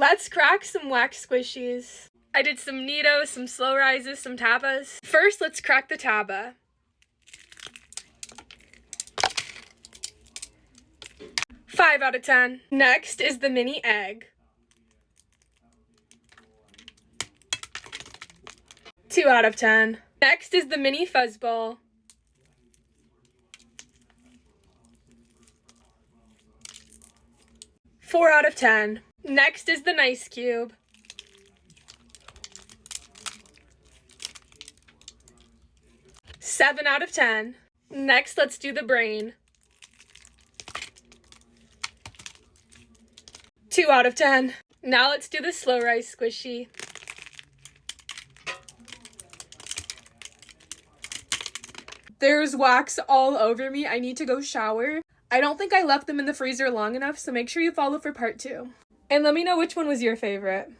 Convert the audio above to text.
Let's crack some wax squishies. I did some Nidos, some slow rises, some tabas. First, let's crack the taba. Five out of 10. Next is the mini egg. 2 out of 10. Next is the mini fuzzball. 4 out of 10. Next is the nice cube. 7 out of 10. Next, let's do the brain. 2 out of 10. Now let's do the slow rise squishy. There's wax all over me. I need to go shower. I don't think I left them in the freezer long enough, so make sure you follow for part 2. And let me know which one was your favorite.